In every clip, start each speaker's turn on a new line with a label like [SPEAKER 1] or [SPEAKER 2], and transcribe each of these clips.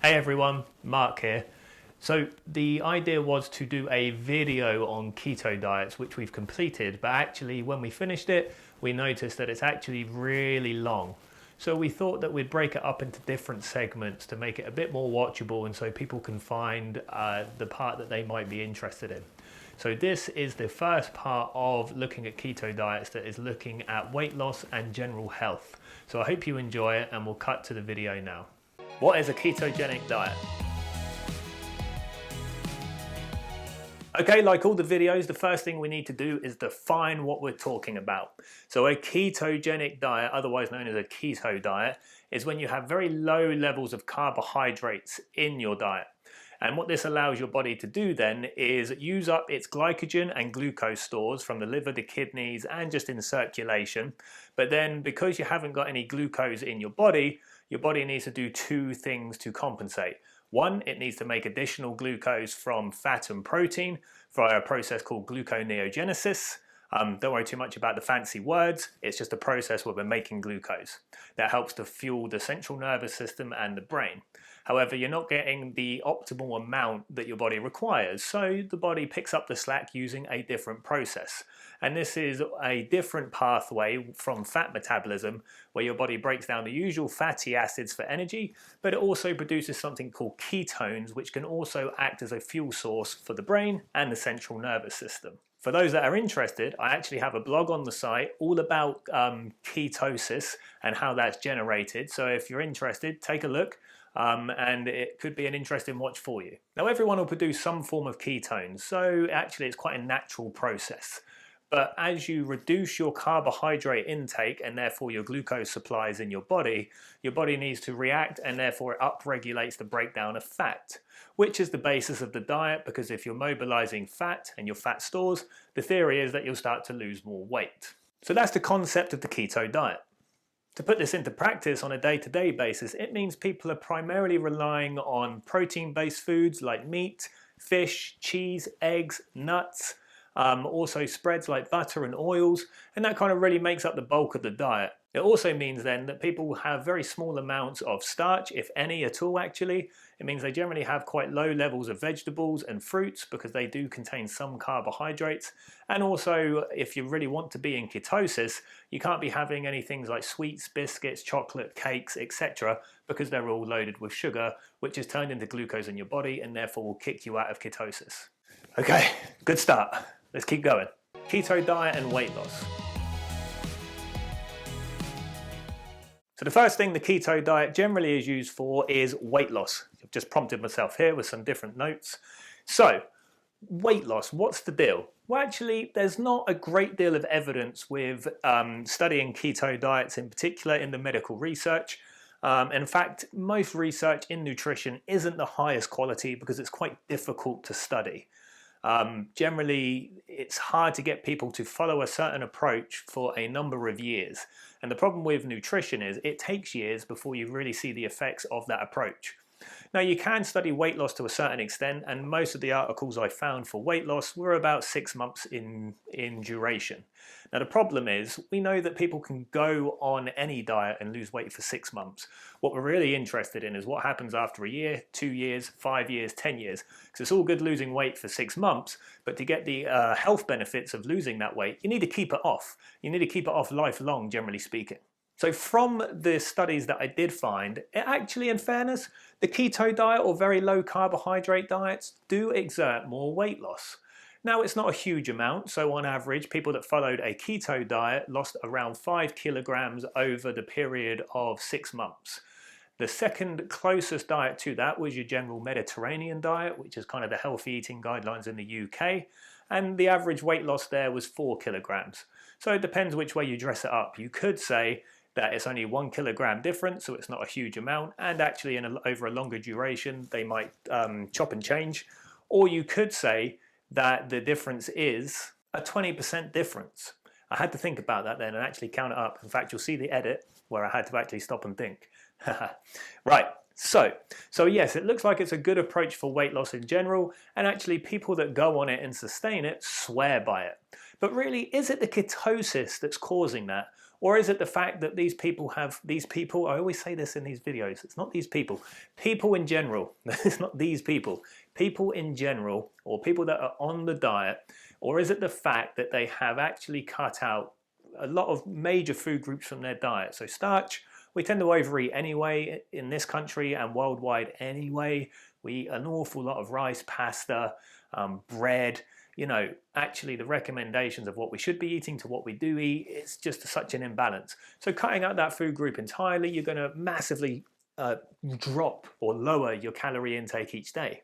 [SPEAKER 1] Hey everyone, Mark here. So the idea was to do a video on keto diets, which we've completed, but actually when we finished it, we noticed that it's actually really long. So we thought that we'd break it up into different segments to make it a bit more watchable and so people can find the part that they might be interested in. So this is the first part of looking at keto diets that is looking at weight loss and general health. So I hope you enjoy it and we'll cut to the video now. What is a ketogenic diet? Okay, like all the videos, the first thing we need to do is define what we're talking about. So a ketogenic diet, otherwise known as a keto diet, is when you have very low levels of carbohydrates in your diet. And what this allows your body to do then is use up its glycogen and glucose stores from the liver, the kidneys, and just in circulation. But then because you haven't got any glucose in your body needs to do two things to compensate. One, it needs to make additional glucose from fat and protein via a process called gluconeogenesis. Don't worry too much about the fancy words, it's just a process where we're making glucose. That helps to fuel the central nervous system and the brain. However, you're not getting the optimal amount that your body requires, so the body picks up the slack using a different process. And this is a different pathway from fat metabolism, where your body breaks down the usual fatty acids for energy, but it also produces something called ketones, which can also act as a fuel source for the brain and the central nervous system. For those that are interested, I actually have a blog on the site all about ketosis and how that's generated. So if you're interested, take a look. And it could be an interesting watch for you. Now everyone will produce some form of ketones, so actually it's quite a natural process. But as you reduce your carbohydrate intake and therefore your glucose supplies in your body needs to react and therefore it upregulates the breakdown of fat, which is the basis of the diet, because if you're mobilizing fat and your fat stores, the theory is that you'll start to lose more weight. So that's the concept of the keto diet. To put this into practice on a day-to-day basis, it means people are primarily relying on protein-based foods like meat, fish, cheese, eggs, nuts, also spreads like butter and oils, and that kind of really makes up the bulk of the diet. It also means then that people will have very small amounts of starch, if any at all actually. It means they generally have quite low levels of vegetables and fruits because they do contain some carbohydrates. And also, if you really want to be in ketosis, you can't be having any things like sweets, biscuits, chocolate, cakes, etc. because they're all loaded with sugar, which is turned into glucose in your body and therefore will kick you out of ketosis. Okay, good start. Let's keep going. Keto diet and weight loss. So the first thing the keto diet generally is used for is weight loss. I've just prompted myself here with some different notes. So, weight loss, what's the deal? Well, actually, there's not a great deal of evidence with studying keto diets in particular in the medical research. In fact, most research in nutrition isn't the highest quality because it's quite difficult to study. Generally, it's hard to get people to follow a certain approach for a number of years. And the problem with nutrition is it takes years before you really see the effects of that approach. Now, you can study weight loss to a certain extent, and most of the articles I found for weight loss were about 6 months in duration. Now, the problem is we know that people can go on any diet and lose weight for 6 months. What we're really interested in is what happens after a year, 2 years, 5 years, 10 years. Because it's all good losing weight for 6 months, but to get the health benefits of losing that weight, you need to keep it off. You need to keep it off lifelong, generally speaking. So from the studies that I did find, it actually, in fairness, the keto diet or very low carbohydrate diets do exert more weight loss. Now, it's not a huge amount, so on average, people that followed a keto diet lost around 5 kilograms over the period of 6 months. The second closest diet to that was your general Mediterranean diet, which is kind of the healthy eating guidelines in the UK, and the average weight loss there was 4 kilograms. So it depends which way you dress it up. You could say that it's only 1 kilogram difference, so it's not a huge amount, and actually over a longer duration they might chop and change. Or you could say that the difference is a 20% difference. I had to think about that then and actually count it up. In fact, you'll see the edit where I had to actually stop and think. Right, so yes, it looks like it's a good approach for weight loss in general, and actually people that go on it and sustain it swear by it. But really, is it the ketosis that's causing that? Or is it the fact that these people, I always say this in these videos, it's not these people in general, it's not these people in general, or people that are on the diet, or is it the fact that they have actually cut out a lot of major food groups from their diet? So starch, we tend to overeat anyway in this country and worldwide anyway. We eat an awful lot of rice, pasta, bread. You know, actually the recommendations of what we should be eating to what we do eat, it's just such an imbalance. So cutting out that food group entirely, you're going to massively drop or lower your calorie intake each day.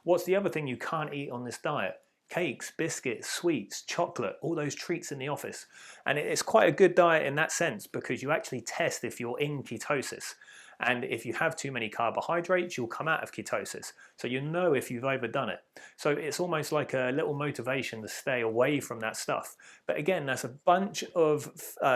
[SPEAKER 1] What's the other thing you can't eat on this diet? Cakes, biscuits, sweets, chocolate, all those treats in the office. And it's quite a good diet in that sense because you actually test if you're in ketosis. And if you have too many carbohydrates, you'll come out of ketosis. So you know if you've overdone it. So it's almost like a little motivation to stay away from that stuff. But again, that's a bunch of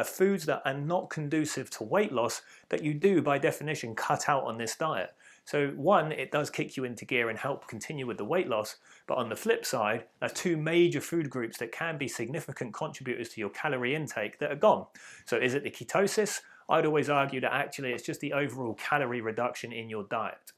[SPEAKER 1] foods that are not conducive to weight loss that you do by definition cut out on this diet. So one, it does kick you into gear and help continue with the weight loss. But on the flip side, there's two major food groups that can be significant contributors to your calorie intake that are gone. So is it the ketosis? I'd always argue that actually it's just the overall calorie reduction in your diet.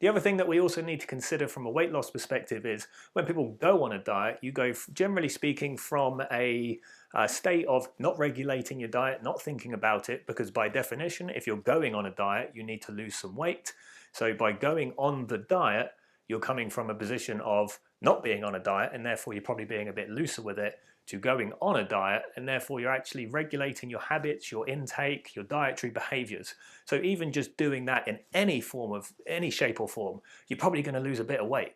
[SPEAKER 1] The other thing that we also need to consider from a weight loss perspective is when people go on a diet, you go, generally speaking, from a state of not regulating your diet, not thinking about it, because by definition, if you're going on a diet, you need to lose some weight. So by going on the diet, you're coming from a position of not being on a diet, and therefore you're probably being a bit looser with it, to going on a diet, and therefore you're actually regulating your habits, your intake, your dietary behaviors. So even just doing that in any shape or form, you're probably going to lose a bit of weight.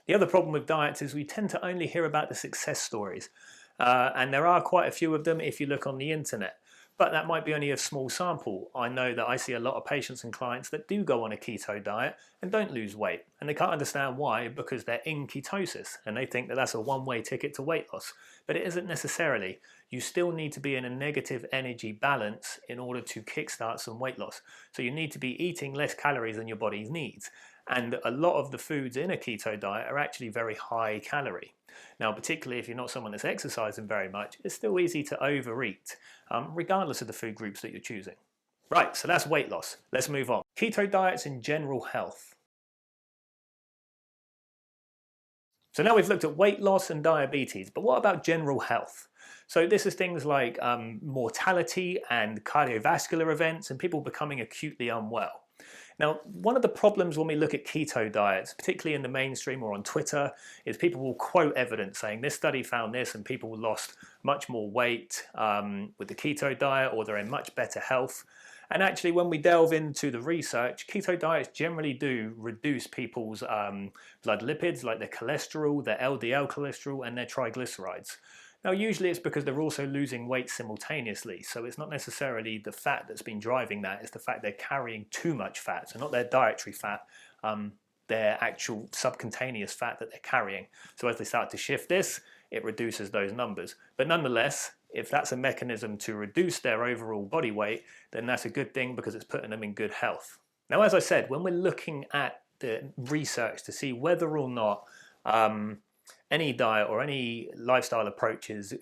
[SPEAKER 1] The other problem with diets is we tend to only hear about the success stories. And there are quite a few of them if you look on the internet. But that might be only a small sample. I know that I see a lot of patients and clients that do go on a keto diet and don't lose weight. And they can't understand why, because they're in ketosis and they think that that's a one-way ticket to weight loss. But it isn't necessarily. You still need to be in a negative energy balance in order to kickstart some weight loss. So you need to be eating less calories than your body needs. And a lot of the foods in a keto diet are actually very high calorie. Now, particularly if you're not someone that's exercising very much, it's still easy to overeat, regardless of the food groups that you're choosing. Right, so that's weight loss. Let's move on. Keto diets and general health. So now we've looked at weight loss and diabetes, but what about general health? So this is things like mortality and cardiovascular events and people becoming acutely unwell. Now, one of the problems when we look at keto diets, particularly in the mainstream or on Twitter, is people will quote evidence saying this study found this and people lost much more weight with the keto diet, or they're in much better health. And actually, when we delve into the research, keto diets generally do reduce people's blood lipids, like their cholesterol, their LDL cholesterol, and their triglycerides. Now, usually it's because they're also losing weight simultaneously. So it's not necessarily the fat that's been driving that, it's the fact they're carrying too much fat. So not their dietary fat, their actual subcutaneous fat that they're carrying. So as they start to shift this, it reduces those numbers. But nonetheless, if that's a mechanism to reduce their overall body weight, then that's a good thing because it's putting them in good health. Now, as I said, when we're looking at the research to see whether or not any diet or any lifestyle approach is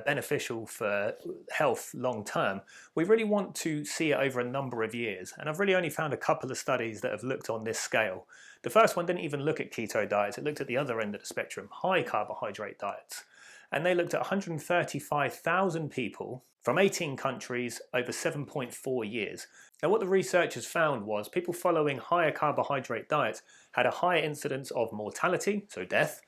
[SPEAKER 1] beneficial for health long term, we really want to see it over a number of years. And I've really only found a couple of studies that have looked on this scale. The first one didn't even look at keto diets, it looked at the other end of the spectrum, high carbohydrate diets. And they looked at 135,000 people from 18 countries over 7.4 years. Now, what the researchers found was people following higher carbohydrate diets had a higher incidence of mortality, so death,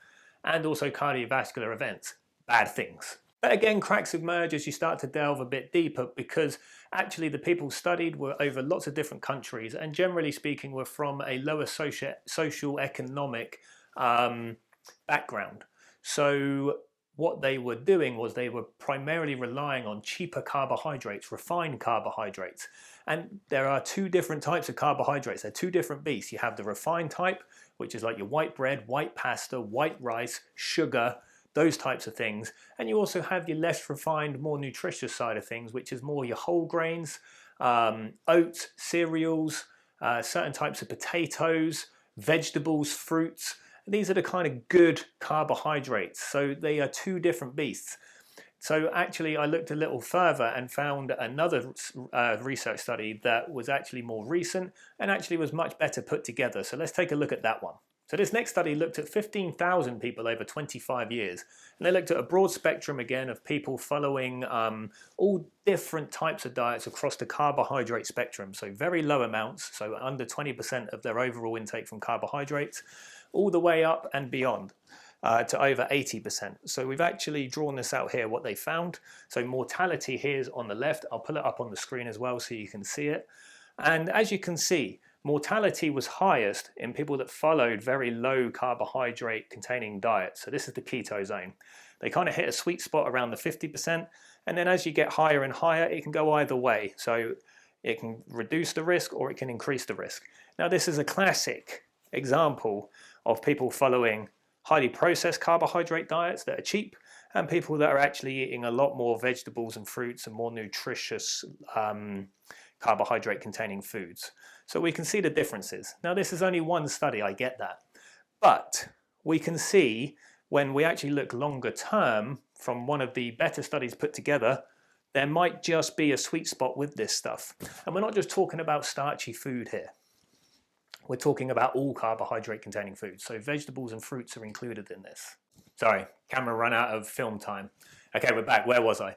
[SPEAKER 1] and also cardiovascular events, bad things. But again, cracks emerge as you start to delve a bit deeper, because actually the people studied were over lots of different countries and generally speaking were from a lower socio-economic background. So what they were doing was they were primarily relying on cheaper carbohydrates, refined carbohydrates. And there are two different types of carbohydrates. They're two different beasts. You have the refined type, which is like your white bread, white pasta, white rice, sugar, those types of things. And you also have your less refined, more nutritious side of things, which is more your whole grains, oats, cereals, certain types of potatoes, vegetables, fruits. These are the kind of good carbohydrates. So they are two different beasts. So actually I looked a little further and found another research study that was actually more recent and actually was much better put together. So let's take a look at that one. So this next study looked at 15,000 people over 25 years. And they looked at a broad spectrum again of people following all different types of diets across the carbohydrate spectrum. So very low amounts, so under 20% of their overall intake from carbohydrates, all the way up and beyond. To over 80%. So we've actually drawn this out here, what they found. So mortality here is on the left. I'll pull it up on the screen as well so you can see it. And as you can see, mortality was highest in people that followed very low carbohydrate containing diets. So this is the keto zone. They kind of hit a sweet spot around the 50%. And then as you get higher and higher, it can go either way. So it can reduce the risk or it can increase the risk. Now this is a classic example of people following highly processed carbohydrate diets that are cheap and people that are actually eating a lot more vegetables and fruits and more nutritious carbohydrate containing foods. So we can see the differences. Now this is only one study, I get that. But we can see when we actually look longer term from one of the better studies put together, there might just be a sweet spot with this stuff. And we're not just talking about starchy food here. We're talking about all carbohydrate containing foods. So vegetables and fruits are included in this. Sorry, camera ran out of film time. Okay, we're back. Where was I?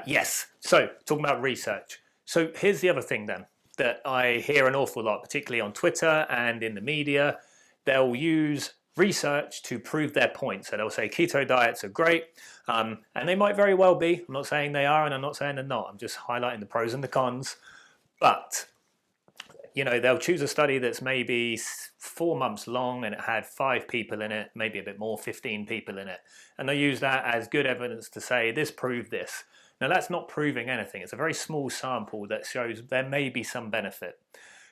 [SPEAKER 1] Yes, so talking about research. So here's the other thing then that I hear an awful lot, particularly on Twitter and in the media. They'll use research to prove their point. So they'll say keto diets are great, and they might very well be. I'm not saying they are and I'm not saying they're not. I'm just highlighting the pros and the cons. But you know, they'll choose a study that's maybe 4 months long and it had 5 people in it, maybe a bit more, 15 people in it. And they use that as good evidence to say this proved this. Now that's not proving anything. It's a very small sample that shows there may be some benefit.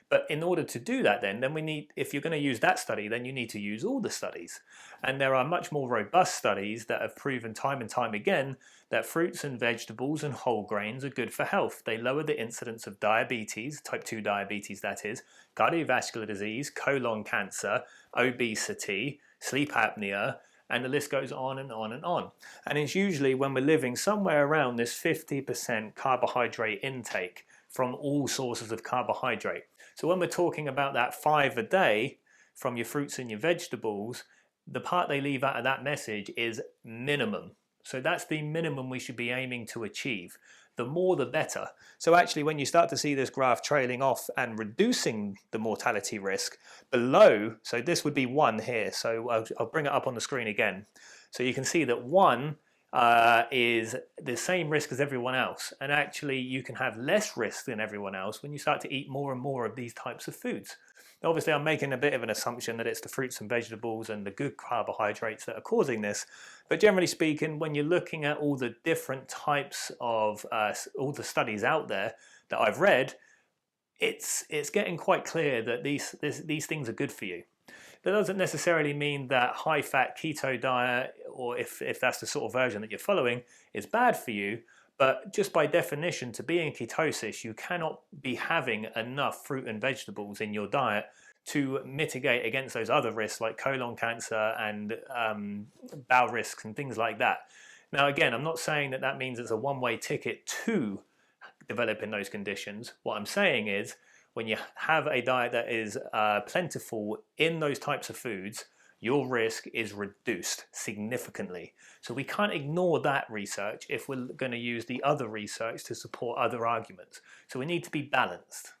[SPEAKER 1] But in order to do that then we need, if you're going to use that study, then you need to use all the studies. And there are much more robust studies that have proven time and time again that fruits and vegetables and whole grains are good for health. They lower the incidence of diabetes, type 2 diabetes that is, cardiovascular disease, colon cancer, obesity, sleep apnea, and the list goes on and on and on. And it's usually when we're living somewhere around this 50% carbohydrate intake from all sources of carbohydrate. So when we're talking about that 5 a day from your fruits and your vegetables, the part they leave out of that message is minimum. So that's the minimum we should be aiming to achieve. The more the better. So actually when you start to see this graph trailing off and reducing the mortality risk below, so this would be 1 here, so I'll bring it up on the screen again. So you can see that 1 is the same risk as everyone else, and actually you can have less risk than everyone else when you start to eat more and more of these types of foods. Now, obviously I'm making a bit of an assumption that it's the fruits and vegetables and the good carbohydrates that are causing this, but generally speaking, when you're looking at all the different types of all the studies out there that I've read, it's getting quite clear that these things are good for you. That doesn't necessarily mean that high-fat keto diet, or if that's the sort of version that you're following, is bad for you. But just by definition, to be in ketosis, you cannot be having enough fruit and vegetables in your diet to mitigate against those other risks like colon cancer and bowel risks and things like that. Now, again, I'm not saying that that means it's a one-way ticket to developing those conditions. What I'm saying is, when you have a diet that is plentiful in those types of foods, your risk is reduced significantly. So we can't ignore that research if we're going to use the other research to support other arguments. So we need to be balanced.